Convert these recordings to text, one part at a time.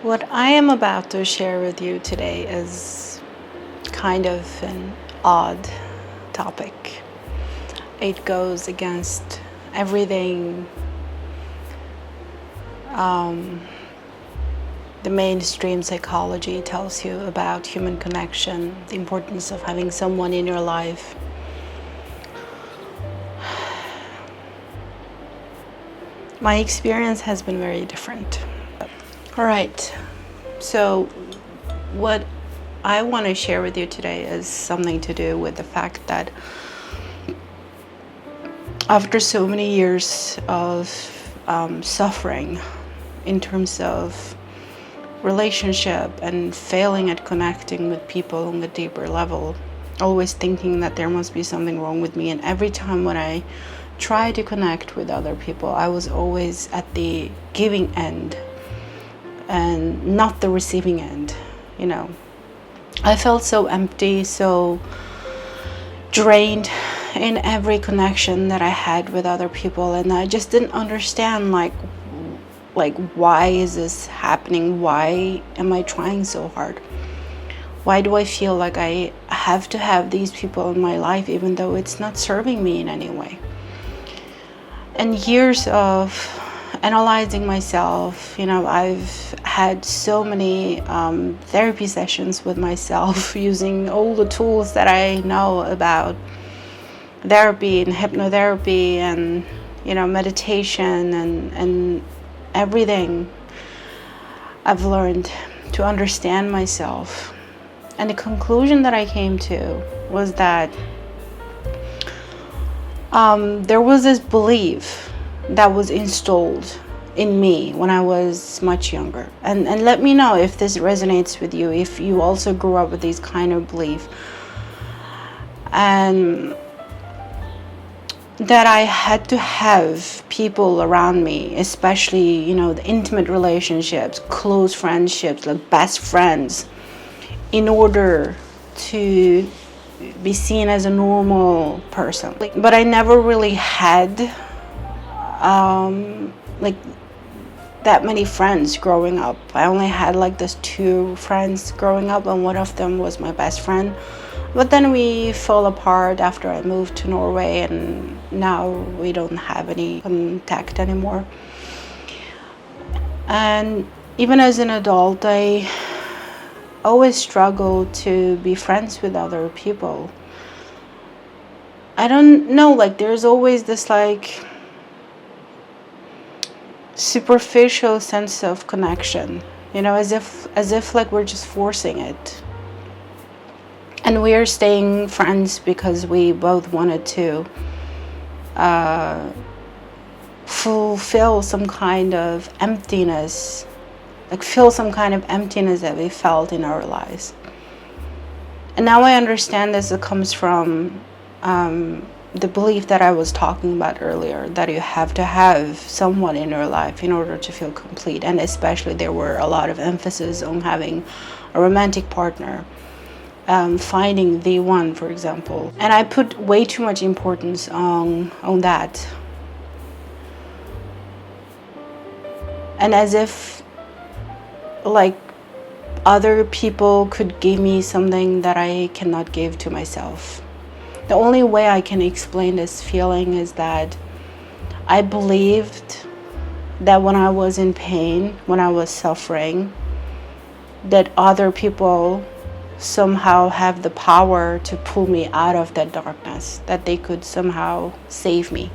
What I am about to share with you today is kind of an odd topic. It goes against everything the mainstream psychology tells you about human connection, the importance of having someone in your life. My experience has been very different. All right, so what I want to share with you today is something to do with the fact that after so many years of suffering in terms of relationship and failing at connecting with people on a deeper level, always thinking that there must be something wrong with me, and every time when I try to connect with other people, I was always at the giving end and not the receiving end. I felt so empty, so drained in every connection that I had with other people, and I just didn't understand like why is this happening? Why am I trying so hard? Why do I feel like I have to have these people in my life even though it's not serving me in any way? And years of analyzing myself, I've had so many therapy sessions with myself using all the tools that I know about therapy and hypnotherapy and meditation and everything I've learned to understand myself. And the conclusion that I came to was that there was this belief that was installed in me when I was much younger. And let me know if this resonates with you, if you also grew up with these kind of belief. And that I had to have people around me, especially, the intimate relationships, close friendships, like best friends, in order to be seen as a normal person. But I never really had that many friends growing up. I only had these 2 friends growing up, and one of them was my best friend. But then we fell apart after I moved to Norway, and now we don't have any contact anymore. And even as an adult, I always struggled to be friends with other people. I don't know, there's always this superficial sense of connection, as if we're just forcing it. And we are staying friends because we both wanted to fulfill some kind of emptiness, fill some kind of emptiness that we felt in our lives. And now I understand this. It comes from the belief that I was talking about earlier, that you have to have someone in your life in order to feel complete. And especially there were a lot of emphasis on having a romantic partner, finding the one, for example. And I put way too much importance on that. And as if other people could give me something that I cannot give to myself. The only way I can explain this feeling is that I believed that when I was in pain, when I was suffering, that other people somehow have the power to pull me out of that darkness, that they could somehow save me.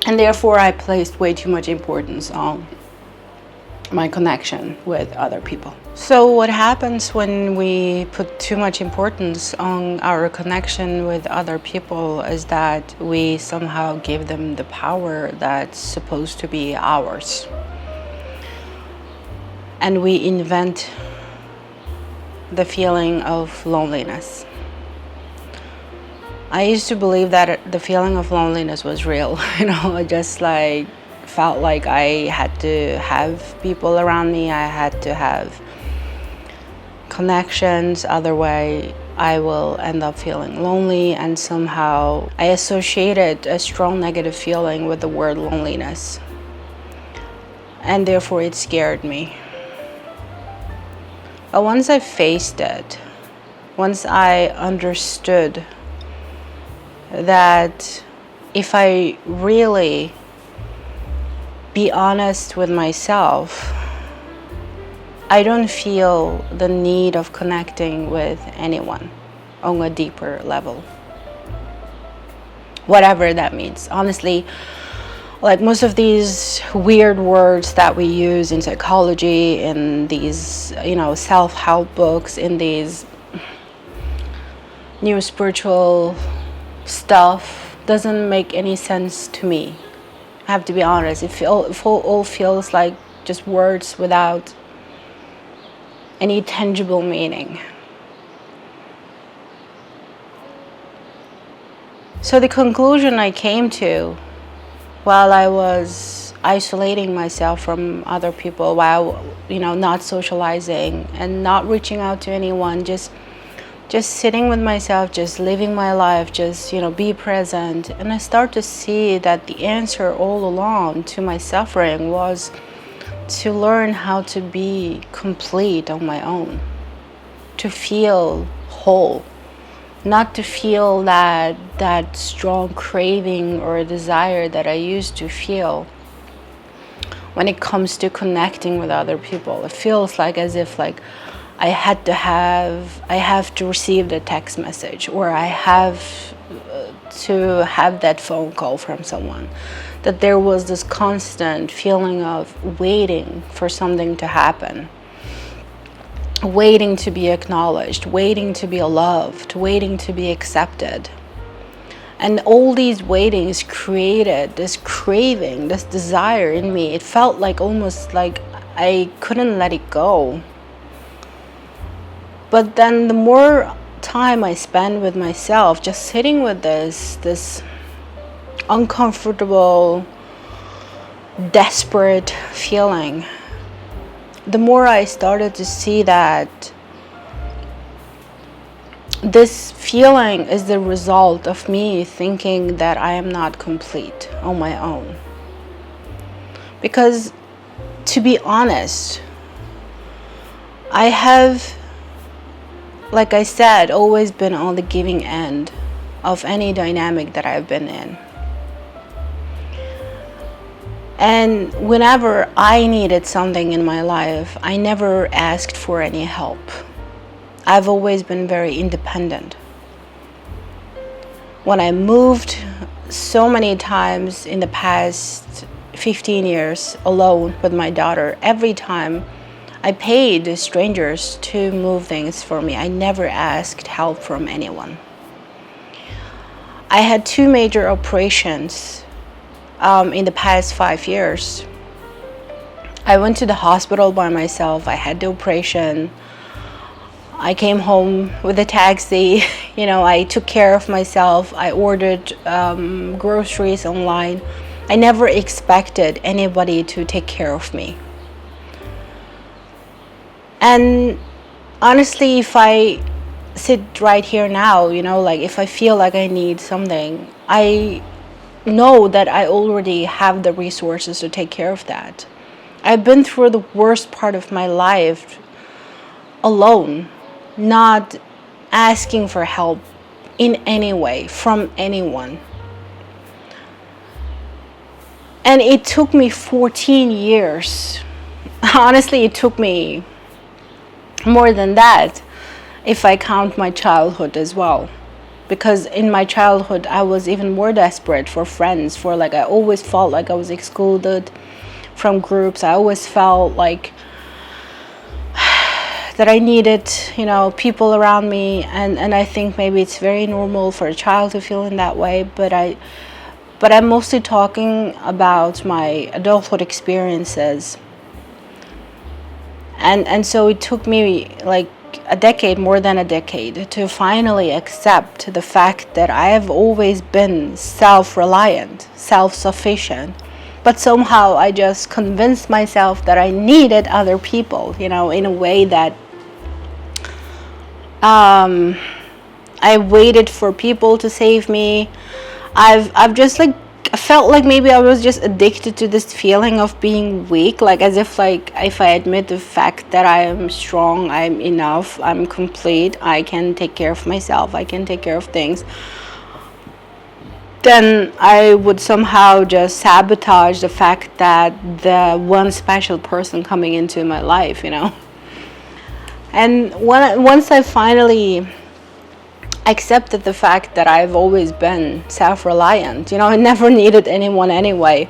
And therefore I placed way too much importance on my connection with other people. So what happens when we put too much importance on our connection with other people is that we somehow give them the power that's supposed to be ours. And we invent the feeling of loneliness. I used to believe that the feeling of loneliness was real. I just felt like I had to have people around me. I had to have connections. Otherwise, I will end up feeling lonely. And somehow I associated a strong negative feeling with the word loneliness. and therefore it scared me. But once I faced it, once I understood that if I really be honest with myself, I don't feel the need of connecting with anyone on a deeper level. Whatever that means. Honestly, like most of these weird words that we use in psychology, in these, self-help books, in these new spiritual stuff, doesn't make any sense to me. I have to be honest. It all feels like just words without any tangible meaning. So the conclusion I came to while I was isolating myself from other people, while not socializing and not reaching out to anyone, just sitting with myself, just living my life, just be present, and I start to see that the answer all along to my suffering was to learn how to be complete on my own, to feel whole. Not to feel that strong craving or desire that I used to feel when it comes to connecting with other people. It feels like as if I have to receive the text message, or I have to have that phone call from someone. That there was this constant feeling of waiting for something to happen. Waiting to be acknowledged, waiting to be loved, waiting to be accepted. And all these waitings created this craving, this desire in me. It felt like almost like I couldn't let it go. But then the more time I spend with myself, just sitting with this uncomfortable, desperate feeling, the more I started to see that this feeling is the result of me thinking that I am not complete on my own. Because, to be honest, I have, like I said, always been on the giving end of any dynamic that I've been in. And whenever I needed something in my life, I never asked for any help. I've always been very independent. When I moved so many times in the past 15 years alone with my daughter, every time I paid strangers to move things for me. I never asked help from anyone. I had 2 major operations in the past 5 years. I went to the hospital by myself. I had the operation. I came home with a taxi. I took care of myself. I ordered groceries online. I never expected anybody to take care of me. And honestly, if I sit right here now, if I feel like I need something, I know that I already have the resources to take care of that. I've been through the worst part of my life alone, not asking for help in any way from anyone. And it took me 14 years. Honestly, it took me more than that if I count my childhood as well. Because in my childhood, I was even more desperate for friends, I always felt like I was excluded from groups. I always felt like that I needed, people around me. And I think maybe it's very normal for a child to feel in that way. But I'm mostly talking about my adulthood experiences. And so it took me more than a decade to finally accept the fact that I have always been self-reliant, self-sufficient. But somehow I just convinced myself that I needed other people, in a way that I waited for people to save me. I've just I felt like maybe I was just addicted to this feeling of being weak, like as if like if I admit the fact that I am strong, I'm enough, I'm complete, I can take care of myself, I can take care of things, then I would somehow just sabotage the fact that the one special person coming into my life, And once I finally accepted the fact that I've always been self-reliant, I never needed anyone anyway.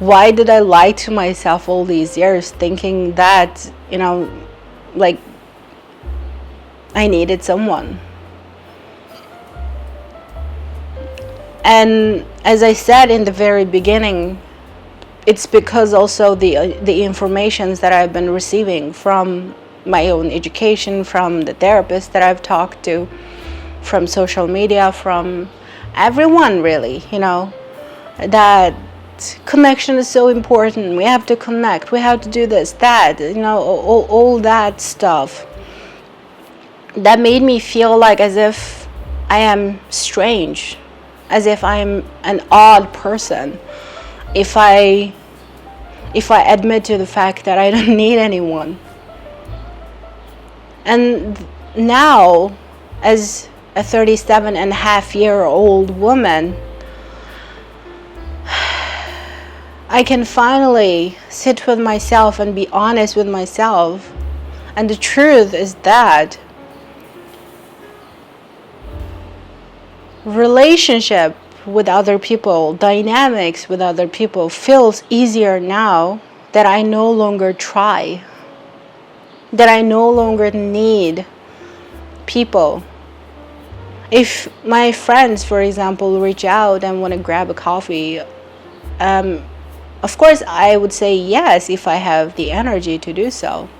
Why did I lie to myself all these years thinking that, like I needed someone? And as I said in the very beginning, it's because also the informations that I've been receiving from my own education, from the therapist that I've talked to, from social media, from everyone really, that connection is so important. We have to connect, we have to do this, that, all that stuff. That made me feel like as if I am strange, as if I'm an odd person if I admit to the fact that I don't need anyone. And now, as a 37-and-a-half-year-old woman, I can finally sit with myself and be honest with myself. And the truth is that relationship with other people, dynamics with other people feels easier now that I no longer try, that I no longer need people. If my friends, for example, reach out and want to grab a coffee, of course I would say yes if I have the energy to do so.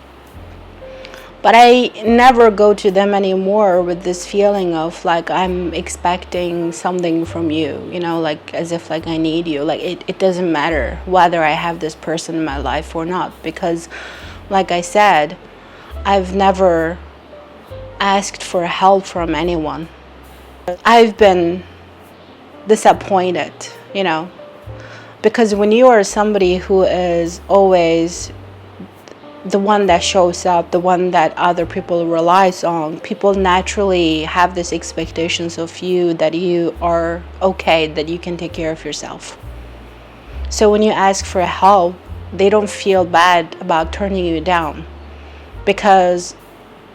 But I never go to them anymore with this feeling of like I'm expecting something from you, like as if like I need you. Like it doesn't matter whether I have this person in my life or not, because like I said, I've never asked for help from anyone. I've been disappointed, because when you are somebody who is always the one that shows up, the one that other people relies on, people naturally have these expectations of you that you are okay, that you can take care of yourself. So when you ask for help, they don't feel bad about turning you down, because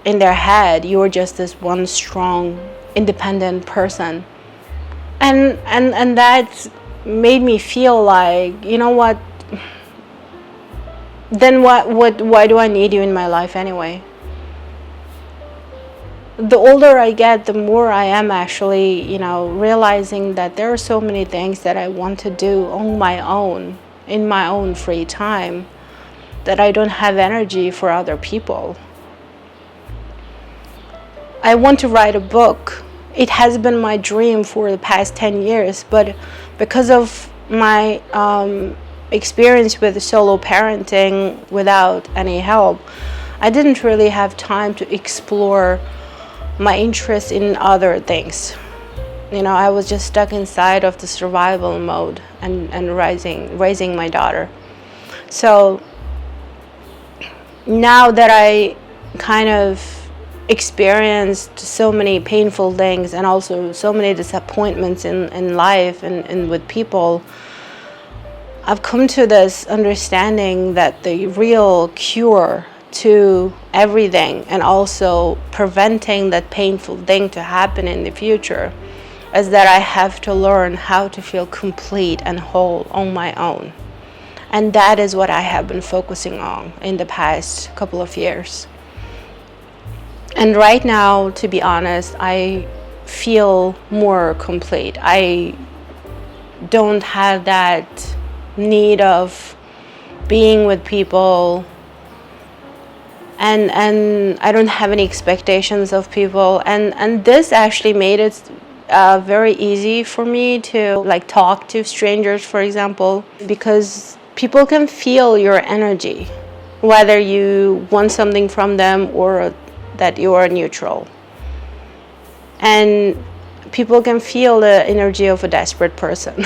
in their head you're just this one strong, independent person. And that made me feel like, what, then why do I need you in my life anyway? The older I get, the more I am actually, realizing that there are so many things that I want to do on my own, in my own free time, that I don't have energy for other people. I want to write a book. It has been my dream for the past 10 years, but because of my experience with solo parenting without any help, I didn't really have time to explore my interest in other things. I was just stuck inside of the survival mode and raising my daughter. So now that I kind of experienced so many painful things and also so many disappointments in life and with people, I've come to this understanding that the real cure to everything and also preventing that painful thing to happen in the future is that I have to learn how to feel complete and whole on my own. And that is what I have been focusing on in the past couple of years. And right now, to be honest, I feel more complete. I don't have that need of being with people, and I don't have any expectations of people, and this actually made it very easy for me to like talk to strangers, for example, because people can feel your energy, whether you want something from them or that you are neutral. And people can feel the energy of a desperate person.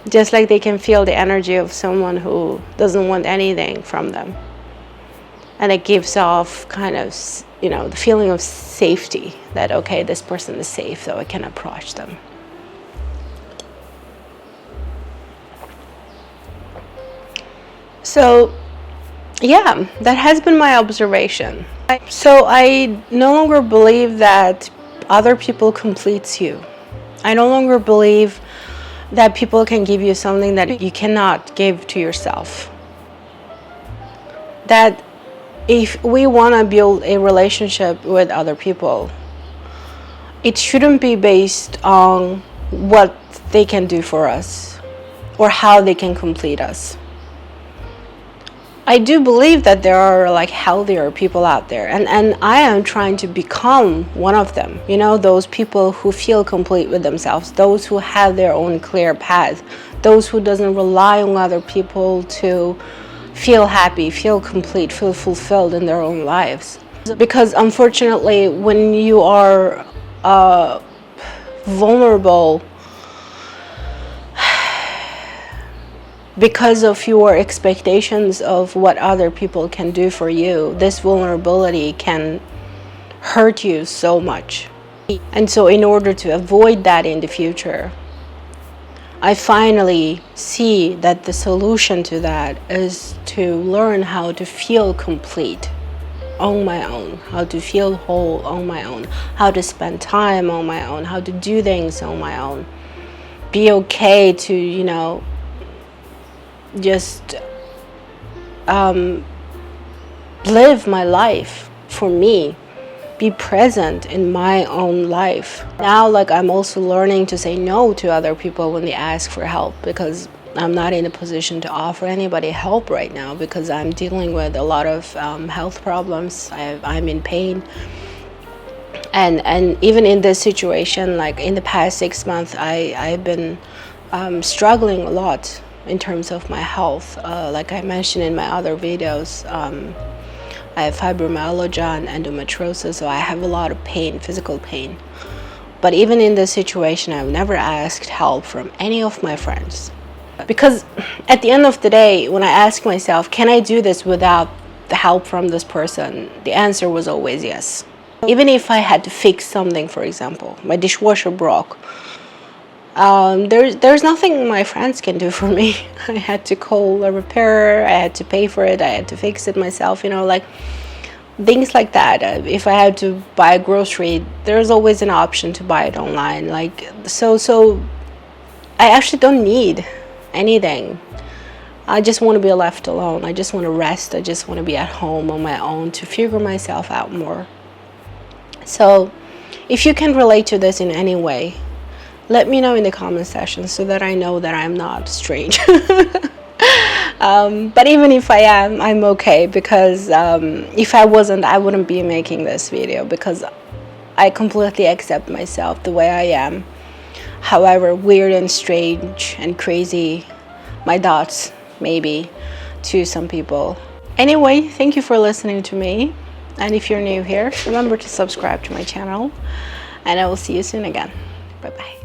just like they can feel the energy of someone who doesn't want anything from them. And it gives off kind of, you know, the feeling of safety, that, okay, this person is safe, so I can approach them. So, yeah, that has been my observation. So I no longer believe that other people completes you. I no longer believe that people can give you something that you cannot give to yourself. That if we want to build a relationship with other people, it shouldn't be based on what they can do for us or how they can complete us. I do believe that there are like healthier people out there, and I am trying to become one of them. You know, those people who feel complete with themselves, those who have their own clear path, those who doesn't rely on other people to feel happy, feel complete, feel fulfilled in their own lives. Because unfortunately, when you are vulnerable because of your expectations of what other people can do for you, this vulnerability can hurt you so much. And so in order to avoid that in the future, I finally see that the solution to that is to learn how to feel complete on my own, how to feel whole on my own, how to spend time on my own, how to do things on my own. Be okay to, you know, just live my life for me, be present in my own life. Now, like, I'm also learning to say no to other people when they ask for help, because I'm not in a position to offer anybody help right now, because I'm dealing with a lot of health problems. I'm in pain, and even in this situation, like in the past 6 months, I've been struggling a lot in terms of my health. Like I mentioned in my other videos, I have fibromyalgia and endometriosis, so I have a lot of pain, physical pain. But even in this situation, I've never asked help from any of my friends. Because at the end of the day, when I ask myself, can I do this without the help from this person? The answer was always yes. Even if I had to fix something, for example, my dishwasher broke, there's nothing my friends can do for me. I had to call a repairer, I had to pay for it, I had to fix it myself, you know, like things like that. If I had to buy a grocery, there's always an option to buy it online. Like, so I actually don't need anything. I just want to be left alone. I just want to rest. I just want to be at home on my own to figure myself out more. So if you can relate to this in any way, let me know in the comment section so that I know that I'm not strange. But even if I am, I'm okay, because if I wasn't, I wouldn't be making this video, because I completely accept myself the way I am. However weird and strange and crazy my thoughts may be to some people. Anyway, thank you for listening to me. And if you're new here, remember to subscribe to my channel. And I will see you soon again. Bye-bye.